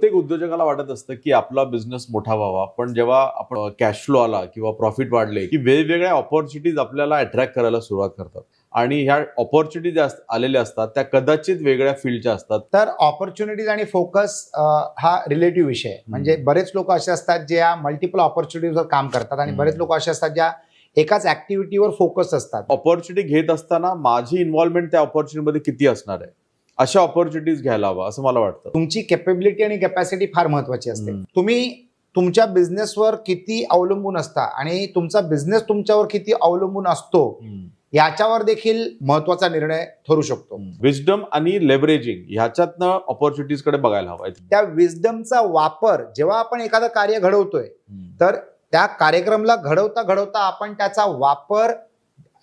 प्रत्येक उद्योजकाला वाटत असतं की आपला बिझनेस मोठा व्हावा, पण जेव्हा आपण कॅश फ्लो आला किंवा प्रॉफिट वाढले की वेगवेगळ्या ऑपॉर्च्युनिटीज आपल्याला अट्रॅक्ट करायला सुरुवात करतात आणि ह्या ऑपॉर्च्युनिटीज आलेल्या असतात त्या कदाचित वेगळ्या फील्डच्या असतात. तर ऑपॉर्च्युनिटीज आणि फोकस हा रिलेटिव्ह विषय आहे. म्हणजे बरेच लोक असे असतात जे या मल्टिपल ऑपॉर्च्युनिटीजवर काम करतात आणि बरेच लोक असे असतात ज्या एकाच ऍक्टिव्हिटीवर फोकस असतात. ऑपॉर्च्युनिटी घेत असताना माझी इन्व्हॉल्वमेंट त्या ऑपॉर्च्युनिटीमध्ये किती असणार आहे, अशा ऑपॉर्च्युनिटीज घ्यायला हवा असं मला वाटतं. तुमची कॅपेबिलिटी आणि कॅपॅसिटी फार महत्वाची असते. तुम्ही तुमच्या बिझनेसवर किती अवलंबून असता आणि तुमचा बिझनेस तुमच्यावर किती अवलंबून असतो याच्यावर देखील महत्वाचा निर्णय ठरू शकतो. विजडम आणि लेव्हरेजिंग ह्याच्यातनं ऑपॉर्च्युनिटीज कडे बघायला हवा. त्या विजडमचा वापर जेव्हा आपण एखादं कार्य घडवतोय तर त्या कार्यक्रमाला घडवता घडवता आपण त्याचा वापर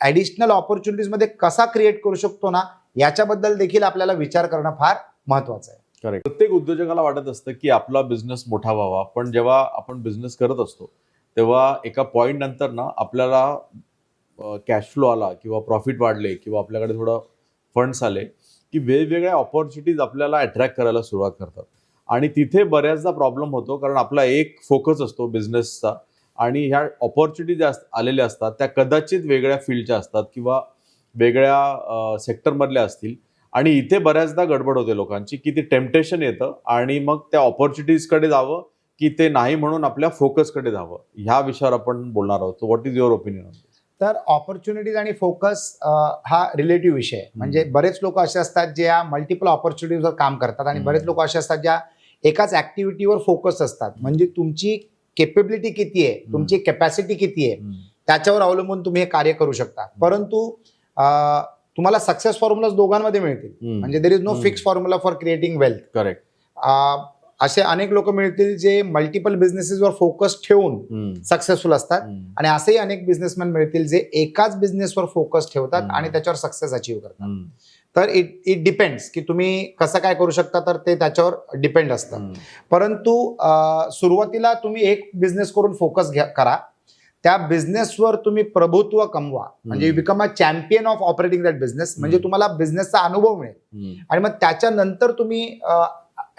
ऍडिशनल ऑपॉर्च्युनिटीज मध्ये कसा क्रिएट करू शकतो ना, याच्याबद्दल देखील आपल्याला विचार करणं फार महत्वाचं आहे. करेक्ट. प्रत्येक उद्योजकाला वाटत असतं की आपला बिझनेस मोठा व्हावा, पण जेव्हा आपण बिझनेस करत असतो तेव्हा एका पॉइंट नंतर ना आपल्याला कॅश फ्लो आला किंवा प्रॉफिट वाढले किंवा आपल्याकडे थोडं फंड्स आले की वेगवेगळ्या ऑपॉर्च्युनिटीज आपल्याला अट्रॅक्ट करायला सुरुवात करतात आणि तिथे बऱ्याचदा प्रॉब्लेम होतो, कारण आपला एक फोकस असतो बिझनेसचा आणि ह्या ऑपॉर्च्युनिटीज आलेल्या असतात त्या कदाचित वेगळ्या फील्डच्या असतात किंवा वेगळ्या सेक्टरमधल्या असतील आणि इथे बऱ्याचदा गडबड होते लोकांची की ते टेम्पटेशन येतं आणि मग त्या ऑपॉर्च्युनिटीजकडे जावं की ते नाही म्हणून आपल्या फोकसकडे जावं. ह्या विषयावर आपण बोलणार आहोत. So what is your opinion? तर ऑपॉर्च्युनिटीज आणि फोकस हा रिलेटिव्ह विषय आहे. म्हणजे बरेच लोक असे असतात जे या मल्टिपल ऑपॉर्च्युनिटीजवर काम करतात आणि बरेच लोक असे असतात ज्या एकाच ऍक्टिव्हिटीवर फोकस असतात. म्हणजे तुमची केपेबिलिटी किती आहे, तुमची कॅपॅसिटी किती आहे त्याच्यावर अवलंबून तुम्ही हे कार्य करू शकता. परंतु तुम्हाला सक्सेस फॉर्म्युलाज दोघांमध्ये मिळतील. म्हणजे there is no fix formula for creating wealth. Correct. असे अनेक लोक मिळतील जे मल्टिपल बिझनेसेसवर फोकस ठेवून सक्सेसफुल असतात आणि असेही अनेक बिझनेसमॅन मिळतील जे एकाच बिझनेसवर फोकस ठेवतात आणि त्याच्यावर सक्सेस अचीव्ह करतात. तर इट डिपेंड्स की तुम्ही कसं काय करू शकता, तर ते त्याच्यावर डिपेंड असतं. परंतु सुरुवातीला तुम्ही एक बिझनेस करून फोकस करा, त्या बिझनेसवर तुम्ही प्रभुत्व कमवा, म्हणजे you become a champion of operating that business. म्हणजे तुम्हाला बिझनेसचा अनुभव मिळेल आणि मग त्याच्यानंतर तुम्ही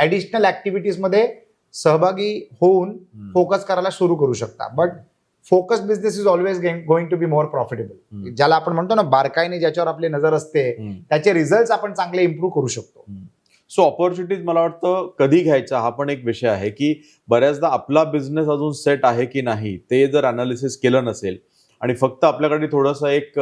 ऍडिशनल ऍक्टिव्हिटीज मध्ये सहभागी होऊन फोकस करायला सुरू करू शकता. But focus business is always going to be more profitable. ज्याला आपण म्हणतो ना बारकाईने ज्याच्यावर आपली नजर असते त्याचे रिझल्ट आपण चांगले इम्प्रूव्ह करू शकतो. सो ऑपॉर्च्युनिटीज मला वाटतं कधी घ्यायचा हा पण एक विषय आहे की बऱ्याचदा आपला बिझनेस अजून सेट आहे की नाही ते जर अनालिसिस केलं नसेल आणि फक्त आपल्याकडे थोडंसं एक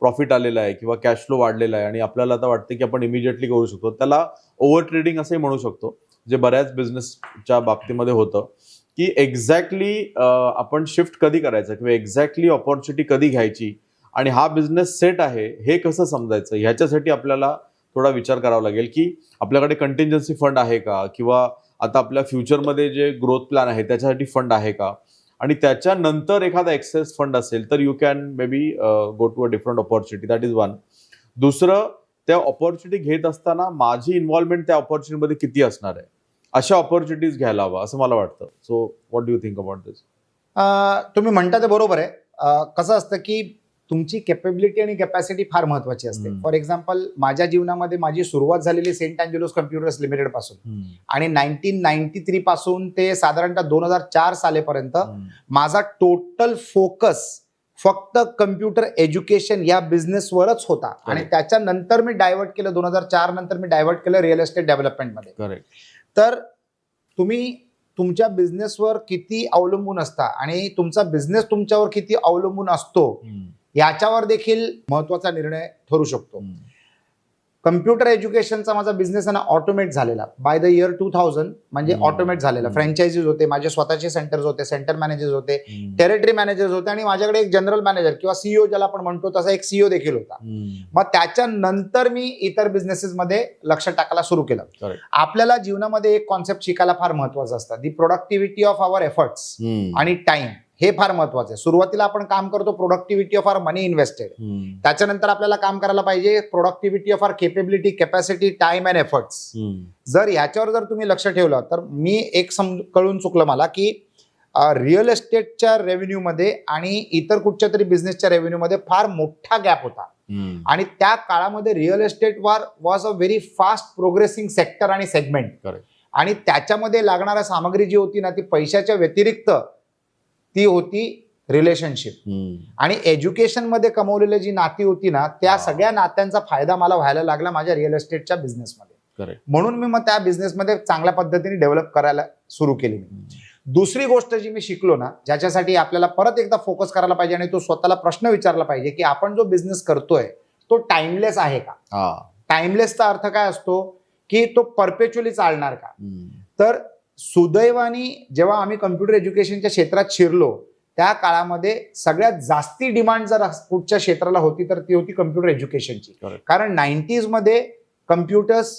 प्रॉफिट आलेला आहे किंवा कॅश फ्लो वाढलेला आहे आणि आपल्याला आता वाटतं की आपण इमिजिएटली करू शकतो, त्याला ओव्हर ट्रेडिंग असंही म्हणू शकतो, जे बऱ्याच बिझनेसच्या बाबतीमध्ये होतं की एक्झॅक्टली आपण शिफ्ट कधी करायचं किंवा एक्झॅक्टली ऑपॉर्च्युनिटी कधी घ्यायची आणि हा बिझनेस सेट आहे हे कसं समजायचं, ह्याच्यासाठी आपल्याला थोडा विचार करावा लागेल की आपल्याकडे कंटिंजन्सी फंड आहे का किंवा आता आपल्या फ्युचरमध्ये जे ग्रोथ प्लॅन आहे त्याच्यासाठी फंड आहे का, आणि त्याच्यानंतर एखादा एक्सेस फंड असेल तर you can maybe go to a different opportunity. That is one. दुसरं, त्या ऑपॉर्च्युनिटी घेत असताना माझी इन्व्हॉल्वमेंट त्या ऑपॉर्च्युनिटीमध्ये किती असणार आहे, अशा ऑपॉर्च्युनिटीज घ्यायला हवा असं मला वाटतं. So what do you think about this? तुम्ही म्हणता ते बरोबर आहे. कसं असतं की तुमची कॅपेबिलिटी आणि कॅपॅसिटी फार महत्वाची असते. फॉर एक्झाम्पल, माझ्या जीवनामध्ये माझी सुरुवात झालेली सेंट अँजेलोस कम्प्युटर्स लिमिटेड पासून आणि 1993 पासून ते साधारणतः 2004 सालेपर्यंत माझा टोटल फोकस फक्त कम्प्युटर एज्युकेशन या बिझनेसवरच होता आणि त्याच्यानंतर मी डायव्हर्ट केलं, 2004 नंतर मी डायव्हर्ट केलं रिअल एस्टेट डेव्हलपमेंटमध्ये. करेक्ट. तर तुम्ही तुमच्या बिझनेसवर किती अवलंबून असता आणि तुमचा बिझनेस तुमच्यावर किती अवलंबून असतो याच्यावर देखील महत्वाचा निर्णय ठरू शकतो. कम्प्युटर एज्युकेशनचा माझा बिझनेस आहे ना ऑटोमेट झालेला बाय द इयर 2000. म्हणजे ऑटोमेट झालेला. फ्रँचायझीज होते, माझे स्वतःचे सेंटर्स होते, सेंटर मॅनेजर्स होते, टेरिटरी मॅनेजर्स होते आणि माझ्याकडे एक जनरल मॅनेजर किंवा सीईओ ज्याला आपण म्हणतो तसा एक सीईओ देखील होता. मग त्याच्यानंतर मी इतर बिझनेसेस मध्ये लक्ष टाकायला सुरू केलं. आपल्याला जीवनामध्ये एक कॉन्सेप्ट शिकायला फार महत्वाचं असतं, the productivity of our efforts आणि टाइम. हे फार महत्वाचं आहे. सुरुवातीला आपण काम करतो productivity of our money invested, त्याच्यानंतर आपल्याला काम करायला पाहिजे productivity of our capability, capacity, time and efforts. जर याच्यावर जर तुम्ही लक्ष ठेवलं तर मी एक कळून चुकलं मला की रिअल एस्टेटच्या रेव्हेन्यू मध्ये आणि इतर कुठच्या तरी बिझनेसच्या रेव्हेन्यू मध्ये फार मोठा गॅप होता आणि त्या काळामध्ये real estate was a very fast progressing sector आणि सेगमेंट. आणि त्याच्यामध्ये लागणारा सामग्री जी होती ना ती पैशाच्या व्यतिरिक्त ती होती रिलेशनशिप आणि एज्युकेशनमध्ये कमवलेली जी नाती होती ना त्या सगळ्या नात्यांचा फायदा मला व्हायला लागला माझ्या रिअल एस्टेटच्या बिझनेसमध्ये. म्हणून मी मग त्या बिझनेसमध्ये चांगल्या पद्धतीने डेव्हलप करायला सुरू केली. दुसरी गोष्ट जी मी शिकलो ना ज्याच्यासाठी आपल्याला परत एकदा फोकस करायला पाहिजे आणि तो स्वतःला प्रश्न विचारला पाहिजे की आपण जो बिझनेस करतोय तो टाइमलेस आहे का. टाइमलेसचा अर्थ काय असतो की तो परपेच्युअली चालणार का. तर सुदैवाने जेव्हा आम्ही कम्प्युटर एज्युकेशनच्या क्षेत्रात शिरलो त्या काळामध्ये सगळ्यात जास्ती डिमांड जर कुठच्या क्षेत्राला होती तर ती होती कम्प्युटर एज्युकेशनची. कारण 90s मध्ये कम्प्युटर्स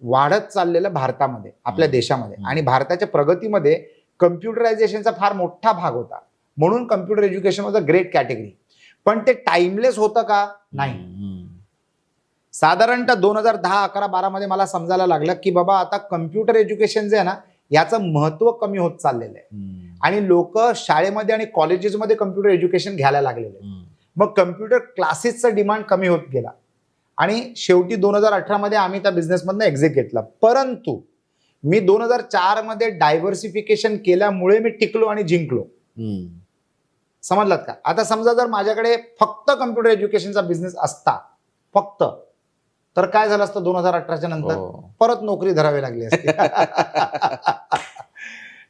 वाढत चाललेलं भारतामध्ये आपल्या देशामध्ये आणि भारताच्या प्रगतीमध्ये कम्प्युटरायझेशनचा फार मोठा भाग होता. म्हणून computer education was a great category. पण ते टाइमलेस होतं का नाही. साधारणतः 2010, 11, 12 मध्ये मला समजायला लागलं की बाबा आता कम्प्युटर एज्युकेशन जे आहे ना याचं महत्व कमी होत चाललेलं आहे आणि लोक शाळेमध्ये आणि कॉलेजेसमध्ये कम्प्युटर एज्युकेशन घ्यायला लागलेले. मग कम्प्युटर क्लासेसचं डिमांड कमी होत गेला आणि शेवटी 2018 मध्ये आम्ही त्या बिझनेसमधनं एक्झिट घेतला. परंतु मी 2004 मध्ये डायव्हर्सिफिकेशन केल्यामुळे मी टिकलो आणि जिंकलो. समजलात का. आता समजा जर माझ्याकडे फक्त कम्प्युटर एज्युकेशनचा बिझनेस असता फक्त तर काय झालं असतं 2018च्या नंतर परत नोकरी धरावी लागली असती.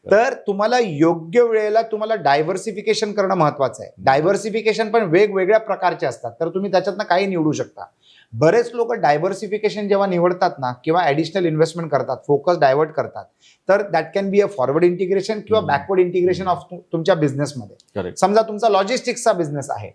तर तुम्हाला योग्य वेळेला तुम्हाला डायव्हर्सिफिकेशन करणं महत्वाचं आहे. डायव्हर्सिफिकेशन पण वेगवेगळ्या प्रकारचे असतात तर तुम्ही त्याच्यातनं काही निवडू शकता. बरेच लोक डायव्हर्सिफिकेशन जेव्हा निवडतात ना किंवा ऍडिशनल इन्व्हेस्टमेंट करतात फोकस डायव्हर्ट करतात तर that can be a forward integration किंवा बॅकवर्ड इंटिग्रेशन ऑफ तुमच्या बिझनेसमध्ये. समजा तुमचा लॉजिस्टिक्सचा बिझनेस आहे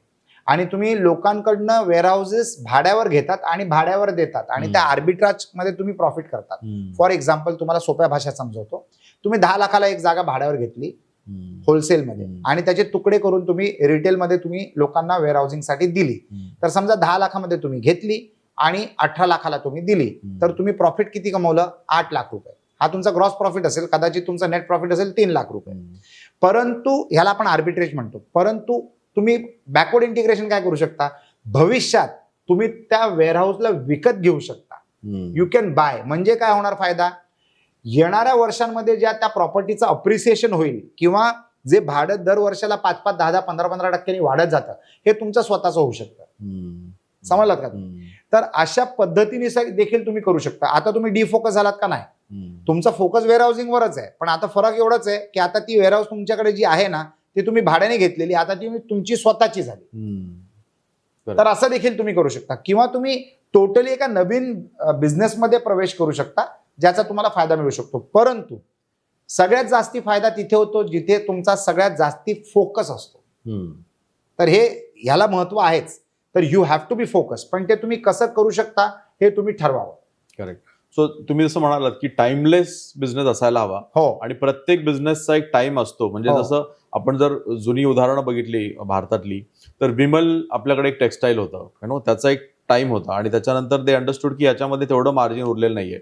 आणि तुम्ही लोकांकडनं वेअरहाऊसेस भाड्यावर घेतात आणि भाड्यावर देतात आणि त्या आर्बिट्राज मध्ये तुम्ही प्रॉफिट करतात. फॉर एक्झाम्पल तुम्हाला सोप्या भाषेत समजवतो. तुम्ही 10 लाखाला एक जागा भाड्यावर घेतली होलसेलमध्ये आणि त्याचे तुकडे करून तुम्ही रिटेलमध्ये तुम्ही लोकांना वेअरहाऊसिंगसाठी दिली. तर समजा 10 लाखामध्ये तुम्ही घेतली आणि 18 लाखाला तुम्ही दिली तर तुम्ही प्रॉफिट किती कमवलं 8 लाख रुपये. हा तुमचा ग्रॉस प्रॉफिट असेल. कदाचित तुमचा नेट प्रॉफिट असेल 3 लाख रुपये. परंतु ह्याला आपण आर्बिट्रेज म्हणतो. परंतु तुम्ही बॅकवर्ड इंटिग्रेशन काय करू शकता भविष्यात तुम्ही त्या वेअरहाऊसला विकत घेऊ शकता. You can buy. म्हणजे काय होणार फायदा येणाऱ्या वर्षांमध्ये ज्या त्या प्रॉपर्टीचं अप्रिसिएशन होईल किंवा जे भाडं दर वर्षाला 5-5, 10-10, 15-15% वाढत जातं हे तुमचं स्वतःचं होऊ शकतं. समजलात का. तर अशा पद्धतीने देखील तुम्ही करू शकता. आता तुम्ही डिफोकस झालात का नाही. तुमचा फोकस वेअरहाऊसिंगवरच आहे पण आता फरक एवढाच आहे की आता ती वेअरहाऊस तुमच्याकडे जी आहे ना ती तुम्ही भाड्याने घेतलेली आता ती तुमची स्वतःची झाली. तर असं देखील तुम्ही करू शकता किंवा तुम्ही टोटली एका नवीन बिझनेसमध्ये प्रवेश करू शकता ज्याचा तुम्हाला फायदा मिळू शकतो. परंतु सगळ्यात जास्ती फायदा तिथे होतो जिथे तुमचा सगळ्यात जास्ती फोकस असतो. तर ह्याला महत्व आहेच. तर you have to be focus. पण ते तुम्ही कसं करू शकता हे तुम्ही ठरवावं. करेक्ट. सो तुम्ही जसं म्हणालात की टाइमलेस बिझनेस असायला हवा. हो. आणि प्रत्येक बिझनेसचा एक टाइम असतो. म्हणजे जसं आपण जर जुनी उदाहरणं बघितली भारतातली तर विमल आपल्याकडे एक टेक्सटाईल होतं त्याचा एक टाइम होता आणि त्याच्यानंतर दे अंडरस्टूड की याच्यामध्ये तेवढं मार्जिन उरलेलं नाहीये.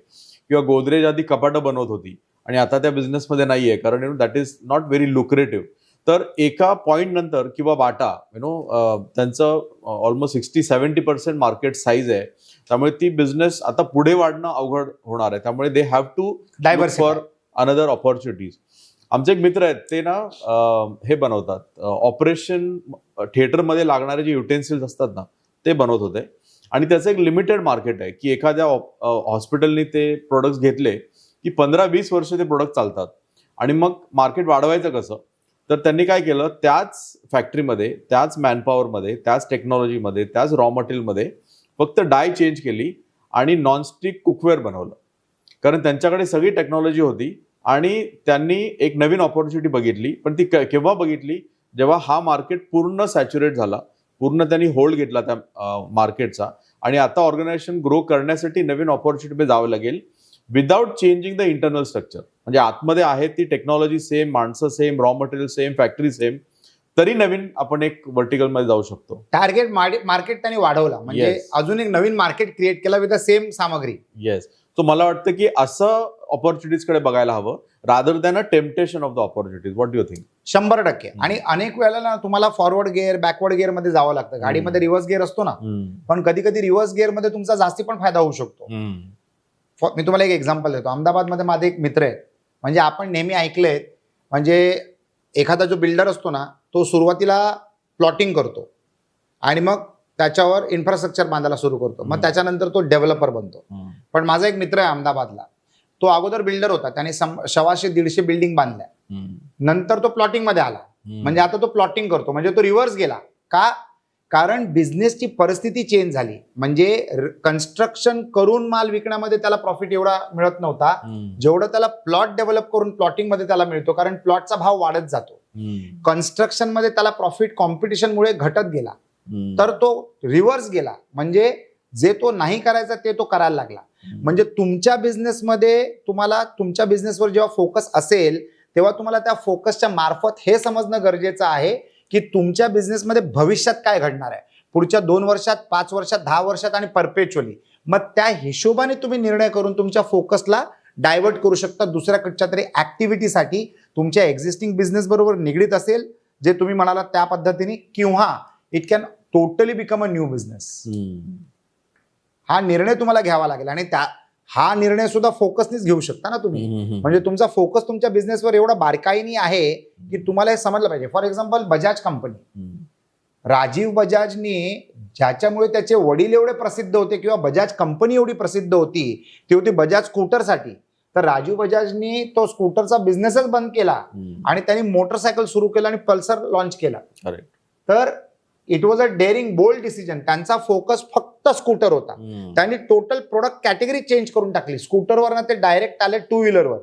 किंवा गोदरेज आधी कपाटं बनवत होती आणि आता त्या बिझनेसमध्ये नाहीये कारण that is not very lucrative. तर एका पॉईंट नंतर किंवा बाटा त्यांचं ऑलमोस्ट 60-70% मार्केट साईज आहे. त्यामुळे ती बिझनेस आता पुढे वाढणं अवघड होणार आहे. त्यामुळे they have to diversify for another opportunities. आमचे एक मित्र आहेत ते ना हे बनवतात ऑपरेशन थिएटरमध्ये लागणारे जे युटेन्सिल्स असतात ना ते बनवत होते आणि त्याचं एक लिमिटेड मार्केट आहे की एखाद्या हॉस्पिटलने ते प्रोडक्ट्स घेतले की 15-20 वर्ष ते प्रोडक्ट चालतात. आणि मग मार्केट वाढवायचं कसं तर त्यांनी काय केलं त्याच फॅक्टरीमध्ये त्याच मॅनपॉवरमध्ये त्याच टेक्नॉलॉजीमध्ये त्याच रॉ मटेरियलमध्ये फक्त डाय चेंज केली आणि नॉनस्टिक कुकवेअर बनवलं. कारण त्यांच्याकडे सगळी टेक्नॉलॉजी होती आणि त्यांनी एक नवीन ऑपॉर्च्युनिटी बघितली. पण ती केव्हा बघितली जेव्हा हा मार्केट पूर्ण सॅच्युरेट झाला. पूर्ण त्यांनी होल्ड घेतला त्या मार्केटचा आणि आता ऑर्गनायझेशन ग्रो करण्यासाठी नवीन ऑपॉर्च्युनिटी जावं लागेल without changing the internal structure. म्हणजे आतमध्ये आहे ती टेक्नॉलॉजी सेम माणसं same raw material same factory same तरी नवीन आपण एक व्हर्टिकल मध्ये जाऊ शकतो. टार्गेट मार्केट त्यांनी वाढवला म्हणजे अजून एक नवीन मार्केट क्रिएट केला विथ द सेम सामग्री. येस. सो मला वाटतं की असं ऑपॉर्च्युनिटीज कडे बघायला हवं rather than a temptation of the opportunities. What do you think. 100%. आणि अनेक वेळेला ना तुम्हाला फॉरवर्ड गिअर बॅकवर्ड गिअर मध्ये जावं लागतं. गाडीमध्ये रिव्हर्स गिअर असतो ना पण कधी कधी रिव्हर्स गिअर मध्ये तुमचा जास्ती पण फायदा होऊ शकतो. मी तुम्हाला एक एक्झाम्पल देतो. अहमदाबादमध्ये माझे एक मित्र आहेत, म्हणजे आपण नेहमी ऐकलेत, म्हणजे एखादा जो बिल्डर असतो ना, तो सुरुवातीला प्लॉटिंग करतो आणि मग त्याच्यावर इन्फ्रास्ट्रक्चर बांधायला सुरू करतो, मग त्याच्यानंतर तो डेव्हलपर बनतो. पण माझा एक मित्र आहे अहमदाबादला, तो अगोदर बिल्डर होता, त्याने 100-150 बिल्डिंग बांधल्या, नंतर तो प्लॉटिंग मध्ये आला, म्हणजे आता तो प्लॉटिंग करतो, म्हणजे तो रिव्हर्स गेला. का? कारण बिझनेसची परिस्थिती चेंज झाली. म्हणजे कन्स्ट्रक्शन करून माल विकण्यामध्ये त्याला प्रॉफिट एवढा मिळत नव्हता जेवढं त्याला प्लॉट डेव्हलप करून प्लॉटिंग मध्ये त्याला मिळतो, कारण प्लॉटचा भाव वाढत जातो. कन्स्ट्रक्शन मध्ये त्याला प्रॉफिट कॉम्पिटिशनमुळे घटत गेला, तर तो रिव्हर्स गेला, म्हणजे जे तो नाही करायचा ते तो करायला लागला. म्हणजे तुमच्या बिझनेसमध्ये तुम्हाला तुमच्या बिझनेसवर जेव्हा फोकस असेल तेव्हा तुम्हाला त्या फोकसच्या मार्फत हे समजणं गरजेचं आहे की तुमच्या बिझनेसमध्ये भविष्यात काय घडणार आहे, पुढच्या 2 वर्षात, 5 वर्षात, 10 वर्षात आणि परपेच्युअली. मग त्या हिशोबाने तुम्ही निर्णय करून तुमच्या फोकसला डायव्हर्ट करू शकता दुसऱ्या कुठच्या तरी ऍक्टिव्हिटीसाठी, तुमच्या एक्झिस्टिंग बिझनेस बरोबर निगडीत असेल जे तुम्ही म्हणालात त्या पद्धतीने, किंवा it can totally become a new business. हा निर्णय तुम्हाला घ्यावा लागेल आणि हा निर्णय सुद्धा फोकसनेच घेऊ शकता ना तुम्ही. म्हणजे तुमचा फोकस तुमच्या बिझनेसवर एवढा बारकाईने आहे की तुम्हाला हे समजलं पाहिजे. For example Bajaj company, Rajiv बजाजनी, ज्याच्यामुळे त्याचे वडील एवढे प्रसिद्ध होते किंवा बजाज कंपनी एवढी प्रसिद्ध होती, ती होती बजाज स्कूटरसाठी. तर राजीव बजाजनी तो स्कूटरचा बिझनेसच बंद केला आणि त्यांनी मोटरसायकल सुरू केलं आणि पल्सर लॉन्च केला. तर it was a daring bold decision. त्यांचा फोकस फक्त स्कूटर होता. त्यांनी टोटल प्रोडक्ट कॅटेगरी चेंज करून टाकली. स्कूटरवर ते डायरेक्ट आले 2 व्हीलरवर,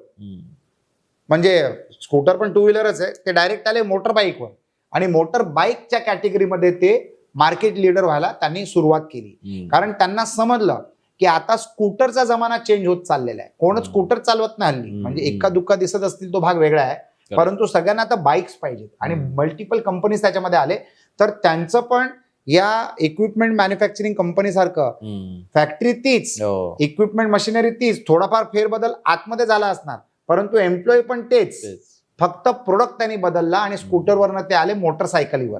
म्हणजे स्कूटर पण 2 व्हीलरच आहे, ते डायरेक्ट आले मोटर बाईकवर आणि मोटर बाईकच्या कॅटेगरीमध्ये ते मार्केट लीडर व्हायला त्यांनी सुरुवात केली. कारण त्यांना समजलं की आता स्कूटरचा जमाना चेंज होत चाललेला आहे. कोणच स्कूटर चालवत नाही हल्ली, म्हणजे एका दुःखा दिसत असतील तो भाग वेगळा आहे, परंतु सगळ्यांना आता बाईक्स पाहिजेत आणि मल्टिपल कंपनीज त्याच्यामध्ये आले. तर त्यांचं पण या इक्विपमेंट मॅन्युफॅक्चरिंग कंपनी सारखं फॅक्टरी तीच, इक्विपमेंट मशिनरी तीच, थोडाफार फेरबदल आतमध्ये झाला असणार, परंतु एम्प्लॉई पण तेच, फक्त प्रोडक्ट त्यांनी बदलला आणि स्कूटरवरनं ते आले मोटरसायकलीवर.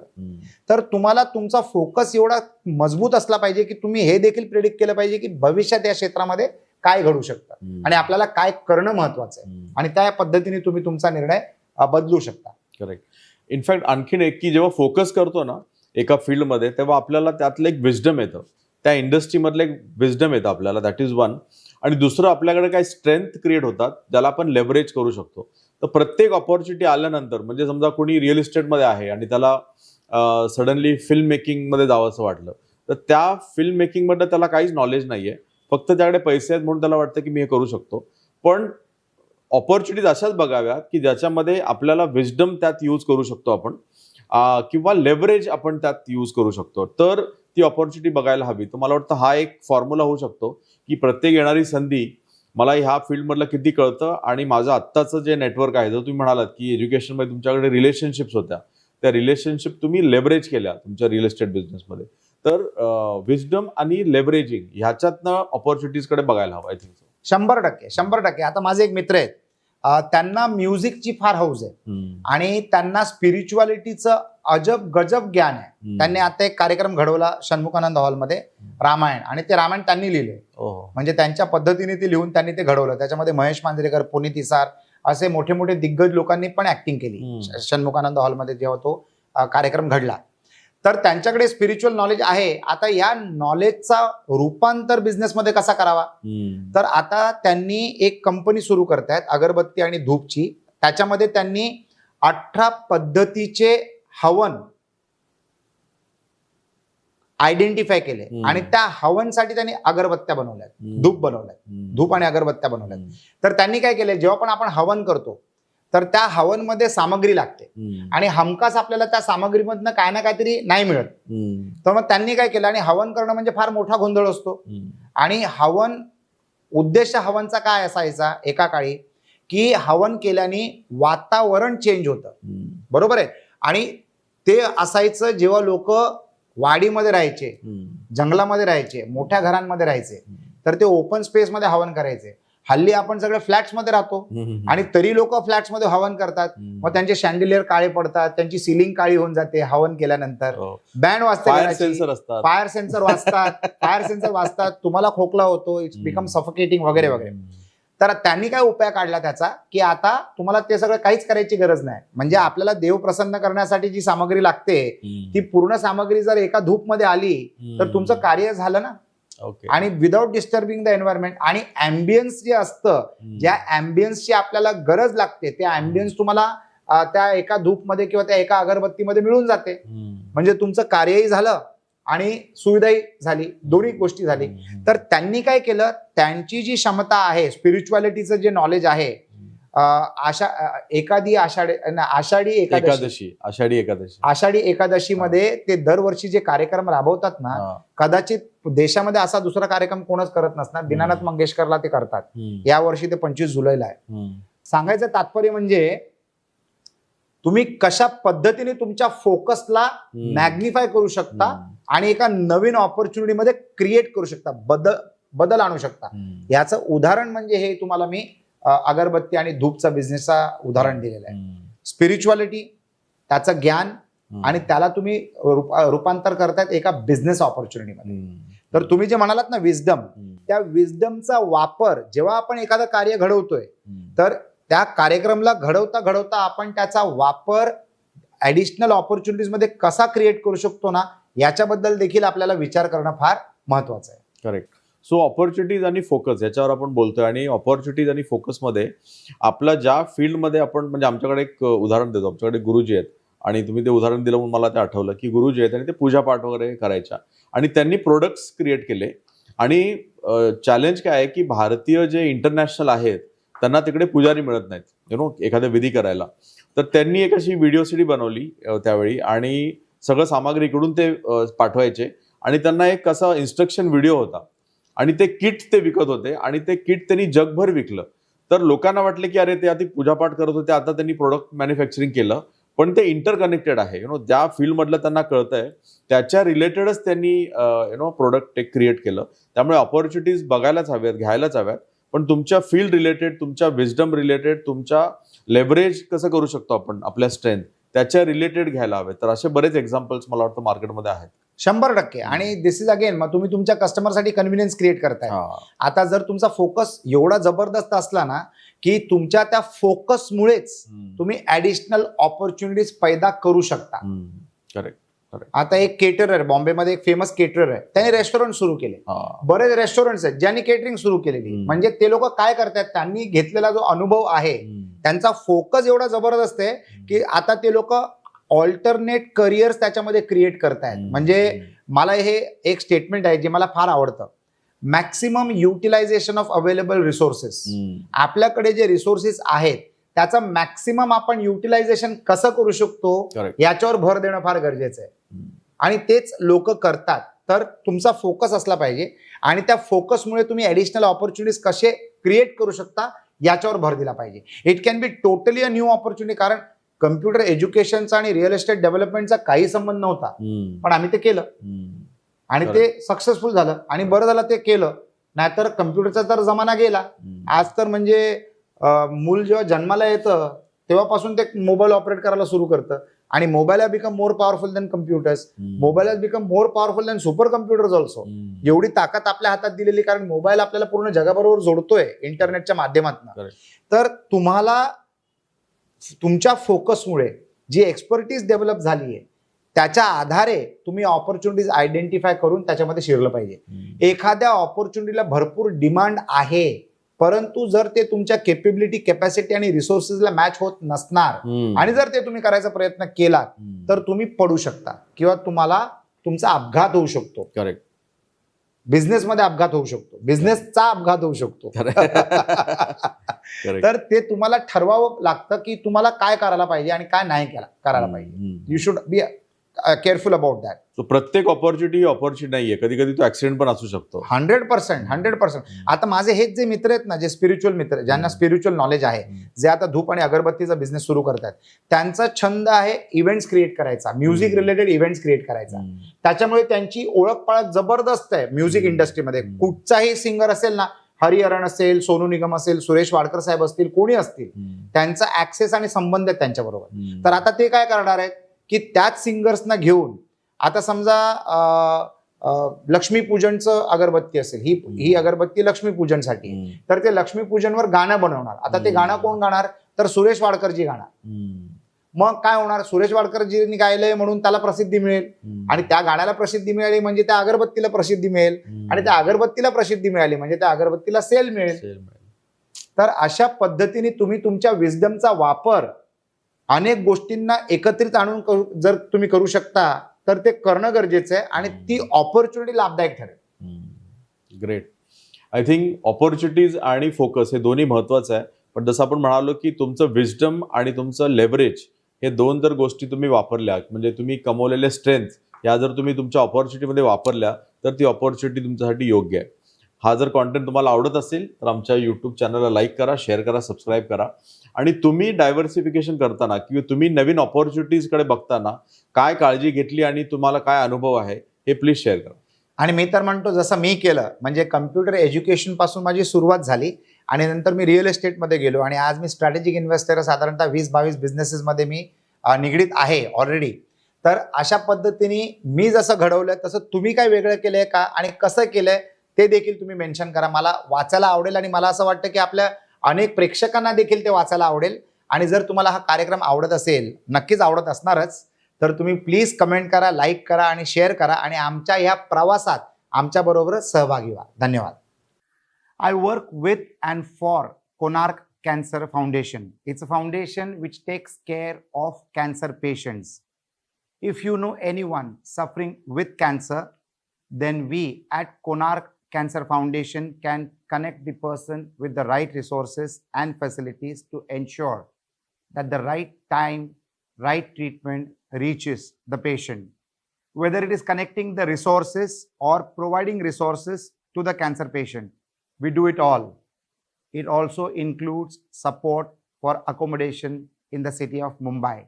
तर तुम्हाला तुमचा फोकस एवढा मजबूत असला पाहिजे की तुम्ही हे देखील प्रेडिक्ट केलं पाहिजे की भविष्यात या क्षेत्रामध्ये काय घडू शकतं आणि आपल्याला काय करणं महत्वाचं आहे, आणि त्या पद्धतीने तुम्ही तुमचा निर्णय बदलू शकता. करेक्ट. इनफॅक्ट आणखीन एक की जेव्हा फोकस करतो ना एका फील्डमध्ये, तेव्हा आपल्याला त्यातलं एक विजडम येतं, त्या इंडस्ट्रीमधलं एक विजडम येतं आपल्याला, दॅट इज वन. आणि दुसरं, आपल्याकडे काही स्ट्रेंथ क्रिएट होतात ज्याला आपण लेव्हरेज करू शकतो. तर प्रत्येक ऑपॉर्च्युनिटी आल्यानंतर, म्हणजे समजा कोणी रिअल इस्टेटमध्ये आहे आणि त्याला सडनली फिल्म मेकिंगमध्ये जावं असं वाटलं, तर त्या फिल्म मेकिंगमधलं त्याला काहीच नॉलेज नाहीये, फक्त त्याकडे पैसे आहेत म्हणून त्याला वाटतं की मी हे करू शकतो. पण ऑपॉर्च्युनिटीज अशाच बघाव्यात की ज्याच्यामध्ये आपल्याला विजडम त्यात यूज करू शकतो आपण, किंवा लेव्हरेज आपण त्यात यूज करू शकतो, तर ती ऑपॉर्च्युनिटी बघायला हवी. तर मला वाटतं हा एक फॉर्म्युला होऊ शकतो की प्रत्येक येणारी संधी मला ह्या फील्डमधलं किती कळतं आणि माझं आत्ताचं जे नेटवर्क आहे, जर तुम्ही म्हणालात की एज्युकेशनमध्ये तुमच्याकडे रिलेशनशिप्स होत्या, त्या रिलेशनशिप तुम्ही लेव्हरेज केल्या तुमच्या रिअल इस्टेट बिझनेसमध्ये, तर विजडम आणि लेव्हरेजिंग ह्याच्यातनं ऑपॉर्च्युनिटीजकडे बघायला हवं. I think 100%. आता माझे एक मित्र आहेत, त्यांना म्युझिकची फार हौस आहे आणि त्यांना स्पिरिच्युअलिटीचं अजब गजब ज्ञान आहे. त्यांनी आता एक कार्यक्रम घडवला षण्मुखानंद हॉलमध्ये, रामायण, आणि ते रामायण त्यांनी लिहिले, म्हणजे त्यांच्या पद्धतीने ते लिहून त्यांनी ते घडवलं. त्याच्यामध्ये महेश मांजरेकर, पुनीत इसार असे मोठे मोठे दिग्गज लोकांनी पण ऍक्टिंग केली षण्मुखानंद हॉलमध्ये जेव्हा तो कार्यक्रम घडला. तर त्यांच्याकडे स्पिरिच्युअल नॉलेज आहे. आता या नॉलेजचा रूपांतर बिझनेसमध्ये कसा करावा, तर आता त्यांनी एक कंपनी सुरू करतायत अगरबत्ती आणि धूपची. त्याच्यामध्ये त्यांनी 18 पद्धतीचे हवन आयडेंटिफाय केले आणि त्या हवनसाठी त्यांनी अगरबत्त्या बनवल्यात, धूप बनवल्यात, धूप आणि अगरबत्त्या बनवल्यात. तर त्यांनी काय केलंय, जेव्हा पण आपण हवन करतो तर त्या हवनमध्ये सामग्री लागते आणि हमखास आपल्याला त्या सामग्रीमधनं काय ना काहीतरी नाही मिळत. तर मग त्यांनी काय केलं, आणि हवन करणं म्हणजे फार मोठा गोंधळ असतो, आणि हवन, उद्देश हवनचा काय असायचा एका काळी, की हवन केल्याने वातावरण चेंज होतं, बरोबर आहे. आणि ते असायचं जेव्हा लोक वाडीमध्ये राहायचे, जंगलामध्ये राहायचे, मोठ्या घरांमध्ये राहायचे, तर ते ओपन स्पेसमध्ये हवन करायचे. हल्ली आपण सगळे फ्लॅट्समध्ये राहतो आणि तरी लोक फ्लॅट्समध्ये हवन करतात. मग त्यांचे शँडिलियर काळे पडतात, त्यांची सिलिंग काळी होऊन जाते हवन केल्यानंतर. बँड वाजते, फायर सेन्सर वाजतात, तुम्हाला खोकला होतो, इट्स बिकम सफोकेटिंग वगैरे वगैरे. तर त्यांनी काय उपाय काढला त्याचा, की आता तुम्हाला ते सगळं काहीच करायची गरज नाही. म्हणजे आपल्याला देव प्रसन्न करण्यासाठी जी सामग्री लागते ती पूर्ण सामग्री जर एका धूपमध्ये आली तर तुमचं कार्य झालं ना. आणि विदाउट डिस्टर्बिंग द एन्व्हायरमेंट. आणि अँबियन्स जे असतं, ज्या अँबियन्सची आपल्याला गरज लागते ते अँबियन्स तुम्हाला त्या एका धूपमध्ये किंवा त्या एका अगरबत्तीमध्ये मिळून जाते. म्हणजे तुमचं कार्यही झालं आणि सुविधाही झाली, दोन्ही गोष्टी झाली. तर त्यांनी काय केलं, त्यांची जी क्षमता आहे, स्पिरिच्युअलिटीचं जे नॉलेज आहे, आषाढी एकादशीमध्ये ते दरवर्षी जे कार्यक्रम राबवतात ना, कदाचित देशामध्ये असा दुसरा कार्यक्रम कोणच करत नसणार. दीनानाथ मंगेशकरला ते करतात. या वर्षी ते 25 जुलैला आहे. सांगायचं तात्पर्य म्हणजे तुम्ही कशा पद्धतीने तुमच्या फोकसला मॅग्निफाय करू शकता आणि एका नवीन ऑपॉर्च्युनिटीमध्ये क्रिएट करू शकता, बदल आणू शकता. याचं उदाहरण म्हणजे हे तुम्हाला मी अगरबत्ती आणि धूपचा बिझनेसचा उदाहरण दिलेलं आहे. स्पिरिच्युअलिटी, त्याचं ज्ञान, आणि त्याला तुम्ही रूपांतर करतायत एका बिझनेस ऑपॉर्च्युनिटीमध्ये. तर तुम्ही जे म्हणालात ना विजडम, त्या विजडमचा वापर जेव्हा आपण एखादं कार्य घडवतोय तर त्या कार्यक्रमाला घडवता घडवता आपण त्याचा वापर ऍडिशनल ऑपॉर्च्युनिटीज मध्ये कसा क्रिएट करू शकतो ना, याच्याबद्दल देखील आपल्याला विचार करणं फार महत्वाचं आहे. करेक्ट. सो ऑपॉर्च्युनिटीज आणि फोकस याच्यावर आपण बोलतोय. आणि ऑपॉर्च्युनिटीज आणि फोकसमध्ये आपला ज्या फील्डमध्ये आपण, म्हणजे आमच्याकडे एक उदाहरण देतो, आमच्याकडे गुरुजी आहेत आणि तुम्ही ते उदाहरण दिलं म्हणून मला ते आठवलं की गुरुजी आहेत आणि ते पूजापाठ वगैरे करायच्या आणि त्यांनी प्रोडक्ट्स क्रिएट केले. आणि चॅलेंज काय आहे की भारतीय जे इंटरनॅशनल आहेत त्यांना तिकडे पुजारी मिळत नाहीत एखाद्या विधी करायला. तर त्यांनी एक अशी व्हिडिओ सीडी बनवली त्यावेळी आणि सगळं सामग्री इकडून ते पाठवायचे आणि त्यांना एक असा इन्स्ट्रक्शन व्हिडिओ होता आणि ते किट ते विकत होते आणि ते किट त्यांनी जगभर विकलं. तर लोकांना वाटले की अरे ते आधी पूजापाठ करत होते, आता त्यांनी प्रोडक्ट मॅन्युफॅक्चरिंग केलं. पण ते इंटरकनेक्टेड आहे. ज्या फील्डमधलं त्यांना कळतंय त्याच्या रिलेटेडच त्यांनी प्रोडक्ट एक क्रिएट केलं. त्यामुळे ऑपॉर्च्युनिटीज बघायलाच हव्यात, घ्यायलाच हव्यात, पण तुमच्या फील्ड रिलेटेड, तुमच्या विजडम रिलेटेड, तुमच्या लेव्हरेज कसं करू शकतो आपण आपल्या स्ट्रेंथ त्याच्या रिलेटेड घ्यायला हवे. तर असे बरेच एक्झाम्पल्स मला वाटतं मार्केटमध्ये आहेत. 100%. आणि दिस इज अगेन, मग तुम्ही तुमच्या कस्टमरसाठी कन्व्हिनियन्स क्रिएट करताय. आता जर तुमचा फोकस एवढा जबरदस्त असला ना की तुमच्या त्या फोकसमुळेच तुम्ही ऍडिशनल ऑपॉर्च्युनिटीज पैदा करू शकता. करेक्ट. आता एक केटरर, बॉम्बेमध्ये एक फेमस केटरर आहे, त्याने रेस्टॉरंट सुरू केले. बरेच रेस्टॉरंट्स आहेत ज्यांनी केटरिंग सुरू केलेली. म्हणजे ते लोक काय करतात, त्यांनी घेतलेला जो अनुभव आहे, त्यांचा फोकस एवढा जबरदस्त आहे की आता ते लोक ऑल्टरनेट करिअर्स त्याच्यामध्ये क्रिएट करतायत. म्हणजे मला हे एक स्टेटमेंट आहे जे मला फार आवडतं, maximum utilization of available resources. आपल्याकडे जे रिसोर्सेस आहेत त्याचं मॅक्सिमम आपण युटिलायझेशन कसं करू शकतो याच्यावर भर देणं फार गरजेचं आहे. आणि तेच लोक करतात. तर तुमचा फोकस असला पाहिजे आणि त्या फोकसमुळे तुम्ही ऍडिशनल ऑपॉर्च्युनिटीज कसे क्रिएट करू शकता याच्यावर भर दिला पाहिजे. It can be totally a new opportunity. कारण कम्प्युटर एज्युकेशनचा आणि रिअल एस्टेट डेव्हलपमेंटचा काही संबंध नव्हता, पण आम्ही ते केलं आणि ते सक्सेसफुल झालं. आणि बरं झालं ते केलं, नाहीतर कम्प्युटरचा तर जमाना गेला. आज तर म्हणजे मूल जेव्हा जन्माला येतं तेव्हापासून ते मोबाईल ऑपरेट करायला सुरू करतं आणि mobile has become more powerful than computers. Mobile has become more powerful than super computers also. एवढी ताकद आपल्या हातात दिलेली, कारण मोबाईल आपल्याला पूर्ण जगाबरोबर जोडतोय इंटरनेटच्या माध्यमातून. तर तुम्हाला तुमच्या फोकसमुळे जी एक्सपर्टीज डेव्हलप झाली आहे त्याच्या आधारे तुम्ही ऑपॉर्च्युनिटीज आयडेंटिफाय करून त्याच्यामध्ये शिरलं पाहिजे. एखाद्या ऑपॉर्च्युनिटीला भरपूर डिमांड आहे, परंतु जर ते तुमच्या केपेबिलिटी, कॅपॅसिटी आणि रिसोर्सेसला मॅच होत नसणार आणि जर ते तुम्ही करायचा प्रयत्न केलात तर तुम्ही पडू शकता किंवा तुम्हाला तुमचा अपघात होऊ शकतो. करेक्ट. बिझनेसमध्ये अपघात होऊ शकतो, बिझनेसचा अपघात होऊ शकतो. तर ते तुम्हाला ठरवावं लागतं की तुम्हाला काय करायला पाहिजे आणि काय नाही करायला पाहिजे. You should be careful about that. प्रत्येक ऑपॉर्च्युनिटी नाहीये, कधी कधी तो ऍक्सिडेंट पण असू शकतो. 100%. आता माझे हेच जे मित्र आहेत ना, जे स्पिरिच्युअल मित्र, ज्यांना स्पिरिच्युअल नॉलेज आहे, जे आता धूप आणि अगरबत्तीचा बिझनेस सुरू करतात, त्यांचा छंद आहे इव्हेंट्स क्रिएट करायचा, म्युझिक रिलेटेड इव्हेंट्स क्रिएट करायचा. त्याच्यामुळे त्यांची ओळख पाळख जबरदस्त आहे म्युझिक इंडस्ट्रीमध्ये. कुठचाही सिंगर असेल ना, हरिहरन असेल, सोनू निगम असेल, सुरेश वाडकर साहेब असतील, कोणी असतील, त्यांचा ऍक्सेस आणि संबंध आहेत त्यांच्याबरोबर. तर आता ते काय करणार आहेत की त्याच सिंगर्सना घेऊन, आता समजा लक्ष्मीपूजनचं अगरबत्ती असेल, ही अगरबत्ती लक्ष्मीपूजनसाठी, तर ते लक्ष्मीपूजनवर गाणं बनवणार. आता ते गाणं कोण गाणार, तर सुरेश वाडकरजी गाणार. मग काय होणार, सुरेश वाडकरजींनी गायलंय म्हणून त्याला प्रसिद्धी मिळेल, आणि त्या गाण्याला प्रसिद्धी मिळाली म्हणजे त्या अगरबत्तीला प्रसिद्धी मिळेल, आणि त्या अगरबत्तीला प्रसिद्धी मिळाली म्हणजे त्या अगरबत्तीला सेल मिळेल. तर अशा पद्धतीने तुम्ही तुमच्या विजडमचा वापर अनेक गोष्टींना एकत्रित आणून जर तुम्ही करू शकता तर ते करणं गरजेचं आहे, आणि ती ऑपॉर्च्युनिटी लाभदायक ठरेल. ग्रेट. आय थिंक ऑपॉर्च्युनिटीज आणि फोकस हे दोन्ही महत्वाचं आहे. पण जसं आपण म्हणालो की तुमचं विजडम आणि तुमचं लेव्हरेज हे दोन जर गोष्टी तुम्ही वापरल्या, म्हणजे तुम्ही कमवलेले स्ट्रेंथ या जर तुम्ही तुमच्या ऑपॉर्च्युनिटीमध्ये वापरल्या तर ती ऑपॉर्च्युनिटी तुमच्यासाठी योग्य आहे. हा जर कॉन्टेंट तुम्हाला आवडत असेल तर आमच्या यूट्यूब चॅनलला लाईक करा, शेअर करा, सबस्क्राईब करा. आणि तुम्ही डायव्हर्सिफिकेशन करताना किंवा तुम्ही नवीन ऑपॉर्च्युनिटीजकडे बघताना काय काळजी घेतली आणि तुम्हाला काय अनुभव आहे हे प्लीज शेअर करा. आणि मी तर म्हणतो जसं मी केलं, म्हणजे कम्प्युटर एज्युकेशन पासून माझी सुरुवात झाली, आणि नंतर मी रिअल एस्टेटमध्ये गेलो, आणि आज मी स्ट्रॅटेजिक इन्व्हेस्टर साधारणतः 20-22 बिझनेसेसमध्ये मी निगडीत आहे ऑलरेडी. तर अशा पद्धतीने मी जसं घडवलं तसं तुम्ही काय वेगळं केलंय का, आणि कसं केलंय ते देखील तुम्ही मेन्शन करा. मला वाचायला आवडेल, आणि मला असं वाटतं की आपल्या अनेक प्रेक्षकांना देखील ते वाचायला आवडेल. आणि जर तुम्हाला हा कार्यक्रम आवडत असेल, नक्कीच आवडत असणारच, तर तुम्ही प्लीज कमेंट करा, लाईक करा आणि शेअर करा, आणि आमच्या ह्या प्रवासात आमच्याबरोबर सहभागी व्हा. धन्यवाद. I work with and for Konark Cancer Foundation. It's a foundation which takes care of cancer patients. If you know anyone suffering with cancer, then we at Konark Cancer Foundation can connect the person with the right resources and facilities to ensure that the right time, right treatment reaches the patient. Whether it is connecting the resources or providing resources to the cancer patient, we do it all. It also includes support for accommodation in the city of Mumbai.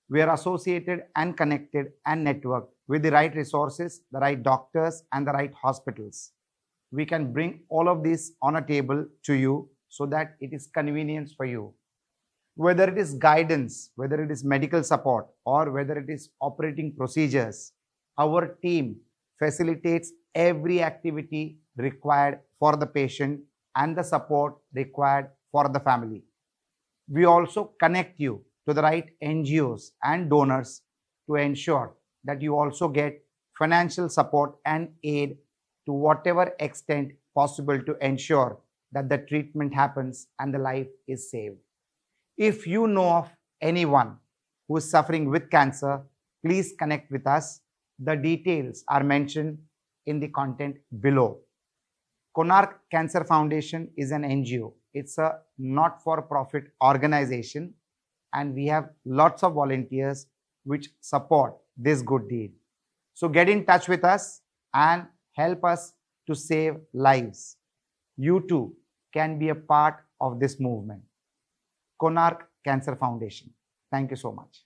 We are associated and connected and networked with the right resources, the right doctors, and the right hospitals. We can bring all of this on a table to you so that it is convenience for you. Whether it is guidance, whether it is medical support, or whether it is operating procedures, our team facilitates every activity required for the patient and the support required for the family. We also connect you to the right NGOs and donors to ensure that you also get financial support and aid to whatever extent possible to ensure that the treatment happens and the life is saved. If you know of anyone who is suffering with cancer, please connect with us. The details are mentioned in the content below. Konark Cancer Foundation is an NGO. It's a not-for-profit organization, and we have lots of volunteers which support this good deed. So get in touch with us and help us to save lives. You too can be a part of this movement. Konark Cancer Foundation. Thank you so much.